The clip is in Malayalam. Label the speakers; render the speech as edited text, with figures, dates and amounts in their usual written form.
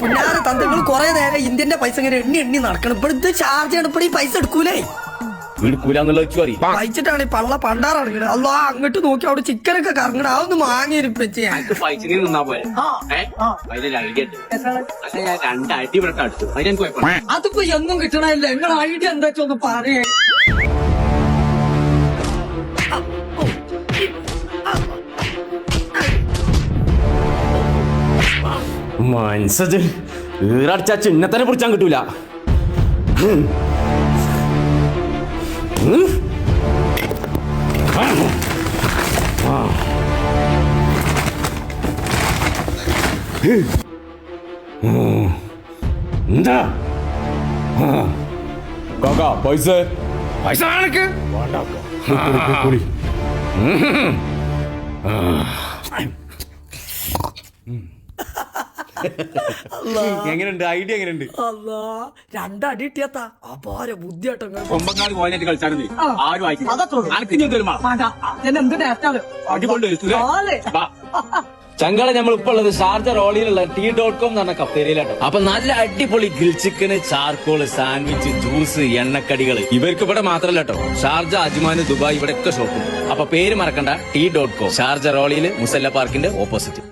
Speaker 1: പുന്നാര തന്തകൾ കുറെ നേരം ഇന്ത്യന്റെ പൈസ ഇങ്ങനെ എണ്ണി നടക്കണം. ഇപ്പോൾ ഇത് ചാർജ് ചെയ്യണം. ഇപ്പോൾ ഈ പൈസ എടുക്കൂലേ? കഴിച്ചിട്ടാണ് ഈ പള്ള പണ്ടാറടങ്ങണത്. അല്ലോ അങ്ങോട്ട് നോക്കി അവിടെ ചിക്കനൊക്കെ കറങ്ങണ. അതൊന്ന് വാങ്ങിയിരിപ്പിച്ച് അതിപ്പോ എന്നും കിട്ടണല്ല. നിങ്ങൾ ഐഡിയ എന്താ ഒന്ന് പറയേ.
Speaker 2: മനസ്സത് ഈറടിച്ച ചിഹ്നത്തിനെ പിടിച്ചാൻ കിട്ടൂല. എന്താ കാക്ക പൈസ പൈസ ആണക്ക് എങ്ങനെയുണ്ട്? ഐഡിയ എങ്ങനെയുണ്ട്?
Speaker 1: അല്ലാ രണ്ടടി ഇട്ടിയത്താ അപാര ബുദ്ധിയാട്ടോ.
Speaker 3: കൊമ്പങ്ങാട് പോയിട്ട് കളിച്ചാൽ ആരും
Speaker 2: ചങ്കള നമ്മൾ ഇപ്പൊ ഉള്ളത് ഷാർജ റോളിയിലുള്ള tea.com എന്ന് പറഞ്ഞ കഫേരിയിലാട്ടോ. അപ്പൊ നല്ല അടിപൊളി ഗ്രിൽ ചിക്കന്, ചാർക്കോള്, സാൻഡ്വിച്ച്, ജ്യൂസ്, എണ്ണക്കടികള് ഇവർക്ക് ഇവിടെ മാത്രമല്ല കേട്ടോ. ഷാർജ, അജ്മാൻ, ദുബായ് ഇവിടെയൊക്കെ ഷോപ്പുണ്ട്. അപ്പൊ പേര് മറക്കണ്ട, tea.com, ഷാർജ റോളിയില് മുസല്ല പാർക്കിന്റെ ഓപ്പോസിറ്റ്.